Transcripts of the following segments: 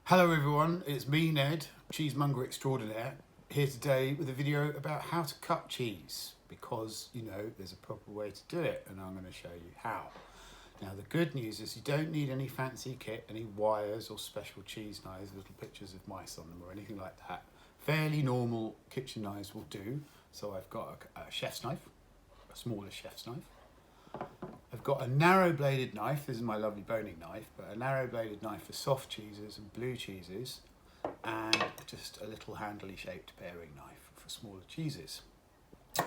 Hello everyone, it's me Ned, Cheesemonger Extraordinaire, here today with a video about how to cut cheese, because you know there's a proper way to do it and I'm going to show you how. Now the good news is you don't need any fancy kit, any wires or special cheese knives, little pictures of mice on them or anything like that. Fairly normal kitchen knives will do. So I've got a chef's knife, a smaller chef's knife. I've got a narrow bladed knife, this is my lovely boning knife, but a narrow bladed knife for soft cheeses and blue cheeses, and just a little handily shaped paring knife for smaller cheeses.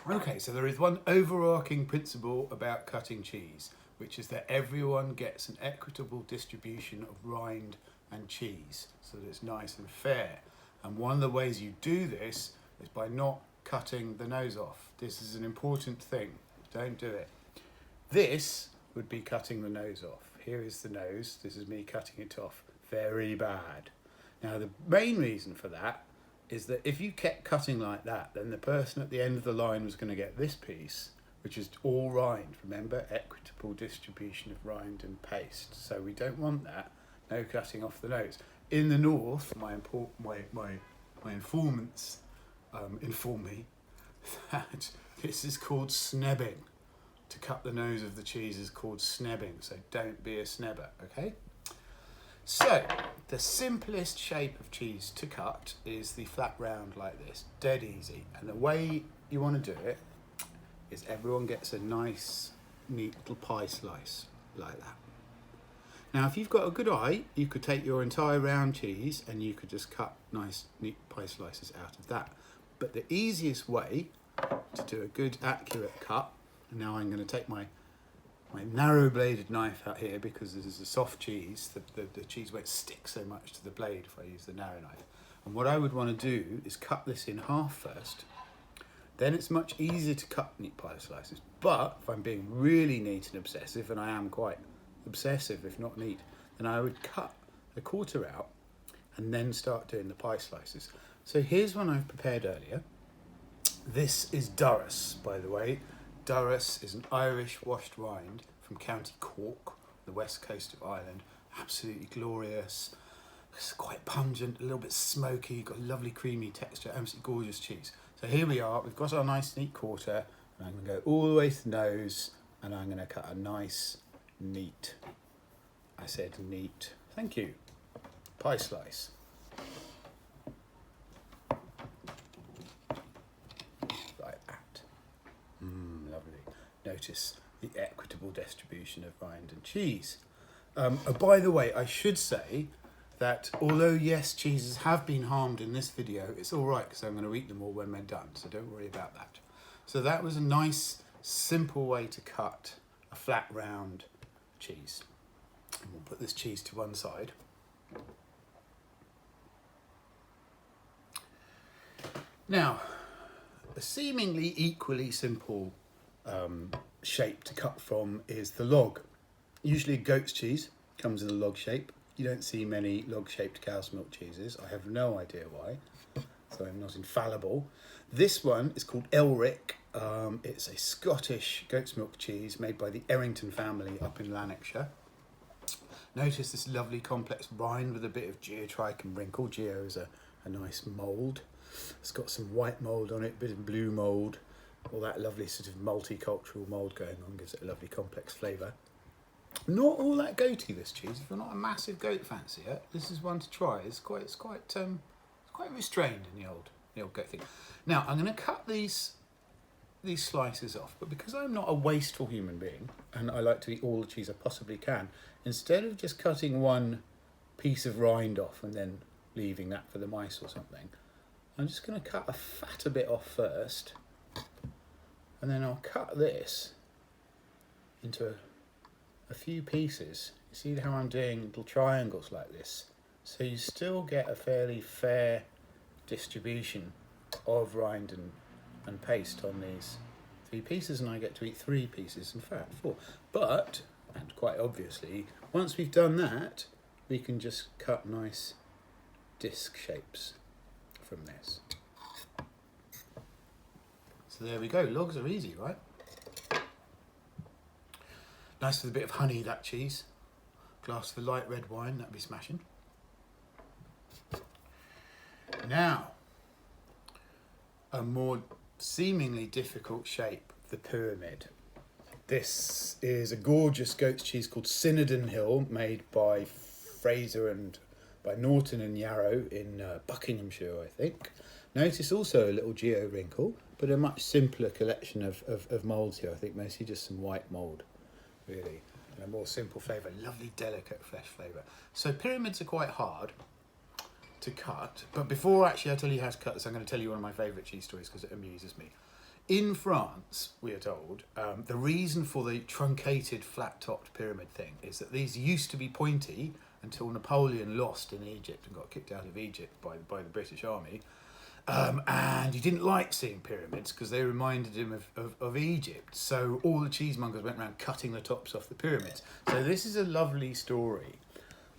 Okay, so there is one overarching principle about cutting cheese, which is that everyone gets an equitable distribution of rind and cheese, so that it's nice and fair. And one of the ways you do this is by not cutting the nose off. This is an important thing, don't do it. This would be cutting the nose off. Here is the nose, this is me cutting it off. Very bad. Now the main reason for that is that if you kept cutting like that, then the person at the end of the line was going to get this piece, which is all rind. Remember, equitable distribution of rind and paste. So we don't want that, no cutting off the nose. In the north, my informants inform me that this is called snebbing. To cut the nose of the cheese is called snebbing, so don't be a snebber, okay? So, the simplest shape of cheese to cut is the flat round like this, dead easy. And the way you want to do it is everyone gets a nice, neat little pie slice like that. Now, if you've got a good eye, you could take your entire round cheese and you could just cut nice, neat pie slices out of that. But the easiest way to do a good, accurate cut, and now I'm going to take my narrow bladed knife out here because this is a soft cheese. The cheese won't stick so much to the blade if I use the narrow knife. And what I would want to do is cut this in half first. Then it's much easier to cut neat pie slices. But if I'm being really neat and obsessive, and I am quite obsessive if not neat, then I would cut a quarter out and then start doing the pie slices. So here's one I've prepared earlier. This is Durras, by the way. Durras is an Irish washed rind from County Cork, the west coast of Ireland. Absolutely glorious. It's quite pungent, a little bit smoky, got a lovely creamy texture, absolutely gorgeous cheese. So here we are, we've got our nice neat quarter, and I'm going to go all the way to the nose, and I'm going to cut a nice, neat, I said neat, thank you, pie slice. Notice the equitable distribution of rind and cheese. By the way, I should say that although yes, cheeses have been harmed in this video, it's all right because I'm going to eat them all when we're done, so don't worry about that. So that was a nice, simple way to cut a flat, round cheese. And we'll put this cheese to one side. Now, a seemingly equally simple shape to cut from is the log. Usually goat's cheese comes in a log shape. You don't see many log shaped cow's milk cheeses. I have no idea why, so I'm not infallible. This one is called Elric. It's a Scottish goat's milk cheese made by the Errington family up in Lanarkshire. Notice this lovely complex rind with a bit of geotriche and wrinkle. Geo is a nice mould. It's got some white mould on it, a bit of blue mould. All that lovely sort of multicultural mould going on gives it a lovely complex flavour. Not all that goaty, this cheese. If you're not a massive goat fancier, this is one to try. It's quite restrained in the old goat thing. Now I'm going to cut these slices off, but because I'm not a wasteful human being and I like to eat all the cheese I possibly can, instead of just cutting one piece of rind off and then leaving that for the mice or something, I'm just going to cut a fatter bit off first. And then I'll cut this into a few pieces. You see how I'm doing little triangles like this? So you still get a fairly fair distribution of rind and paste on these 3 pieces, and I get to eat 3 pieces, in fact 4. But, and quite obviously, once we've done that, we can just cut nice disc shapes from this. So there we go, logs are easy, right? Nice with a bit of honey, that cheese. Glass of the light red wine, that'd be smashing. Now, a more seemingly difficult shape, the pyramid. This is a gorgeous goat's cheese called Cinnaden Hill, made by Fraser and by Norton and Yarrow in Buckinghamshire, I think. Notice also a little geo wrinkle, but a much simpler collection of moulds here. I think mostly just some white mould, really, and a more simple flavour, lovely delicate fresh flavour. So pyramids are quite hard to cut, but before actually I tell you how to cut this, I'm going to tell you one of my favourite cheese stories because it amuses me. In France, we are told, the reason for the truncated flat-topped pyramid thing is that these used to be pointy until Napoleon lost in Egypt and got kicked out of Egypt by the British Army. And he didn't like seeing pyramids because they reminded him of Egypt. So all the cheesemongers went around cutting the tops off the pyramids. So this is a lovely story.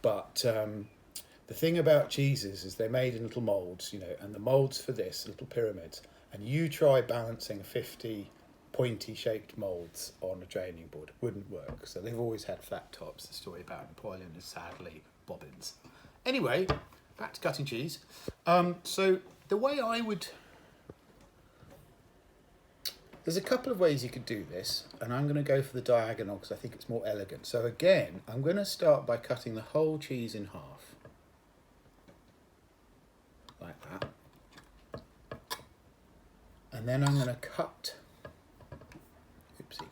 But the thing about cheeses is they're made in little moulds, you know, and the moulds for this, little pyramids, and you try balancing 50 pointy shaped moulds on a draining board, wouldn't work. So they've always had flat tops. The story about Napoleon is sadly bobbins. Anyway, back to cutting cheese. So the way I would... There's a couple of ways you could do this, and I'm going to go for the diagonal because I think it's more elegant. So again, I'm going to start by cutting the whole cheese in half. Like that. And then I'm going to cut... Oopsie.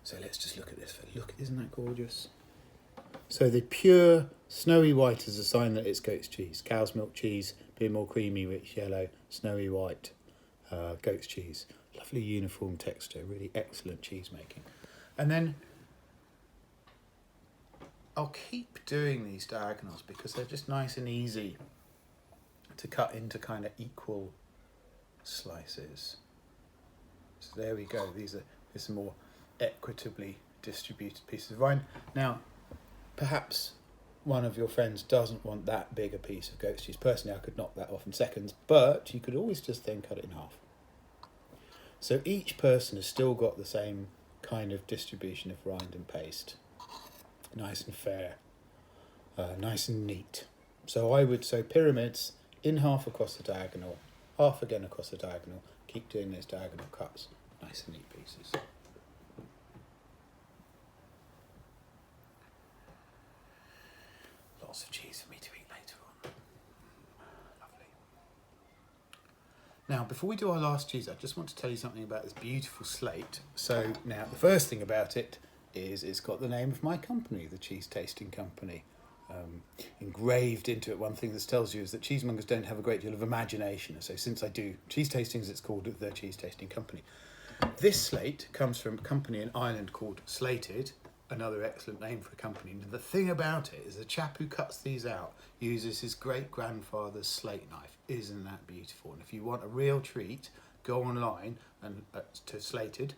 So let's just look at this. Look, isn't that gorgeous? So the pure snowy white is a sign that it's goat's cheese. Cow's milk cheese, being more creamy, rich yellow, snowy white, goat's cheese. Lovely uniform texture, really excellent cheese making. And then I'll keep doing these diagonals because they're just nice and easy to cut into kind of equal slices. So there we go. These are more equitably distributed pieces of rind. Now, perhaps one of your friends doesn't want that big a piece of goat's cheese. Personally, I could knock that off in seconds, but you could always just then cut it in half. So each person has still got the same kind of distribution of rind and paste. Nice and fair, nice and neat. So pyramids in half across the diagonal, half again across the diagonal, keep doing those diagonal cuts, nice and neat pieces. Lots of cheese for me to eat later on. Lovely. Now, before we do our last cheese, I just want to tell you something about this beautiful slate. So now, the first thing about it is it's got the name of my company, the Cheese Tasting Company. Engraved into it. One thing this tells you is that cheesemongers don't have a great deal of imagination. So since I do cheese tastings, it's called the Cheese Tasting Company. This slate comes from a company in Ireland called Slated, another excellent name for a company. And the thing about it is the chap who cuts these out uses his great-grandfather's slate knife. Isn't that beautiful? And if you want a real treat, go online and to Slated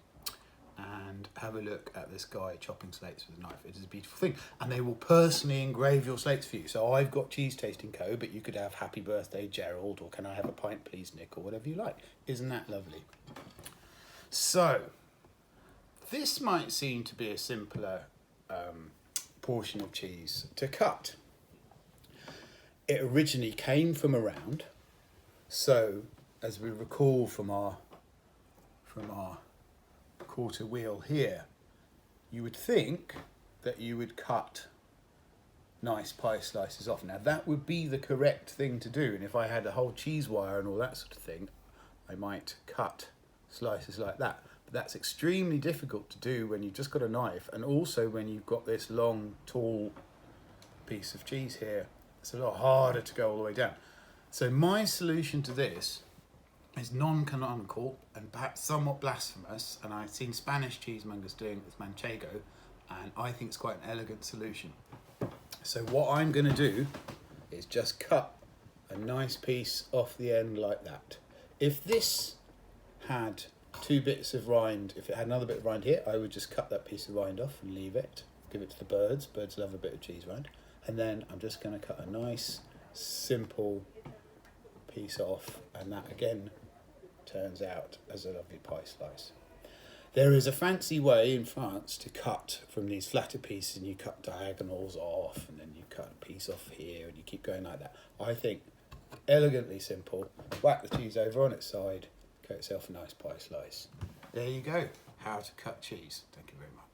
and have a look at this guy chopping slates with a knife. It is a beautiful thing. And they will personally engrave your slates for you. So I've got Cheese Tasting Co., but you could have Happy Birthday Gerald, or Can I Have a Pint Please Nick, or whatever you like. Isn't that lovely? So, this might seem to be a simpler portion of cheese to cut. It originally came from a round. So, as we recall from our quarter wheel here, you would think that you would cut nice pie slices off. Now that would be the correct thing to do, and if I had a whole cheese wire and all that sort of thing, I might cut slices like that. But that's extremely difficult to do when you've just got a knife, and also when you've got this long, tall piece of cheese here. It's a lot harder to go all the way down. So my solution to this is non-canonical and perhaps somewhat blasphemous, and I've seen Spanish cheesemongers doing it with manchego, and I think it's quite an elegant solution. So what I'm going to do is just cut a nice piece off the end like that. If this had two bits of rind, if it had another bit of rind here, I would just cut that piece of rind off and leave it, give it to the birds. Birds love a bit of cheese rind. And then I'm just going to cut a nice, simple piece off, and that again turns out as a lovely pie slice. There is a fancy way in France to cut from these flatter pieces, and you cut diagonals off, and then you cut a piece off here, and you keep going like that. I think elegantly simple. Whack the cheese over on its side, get yourself a nice pie slice. There you go, how to cut cheese. Thank you very much.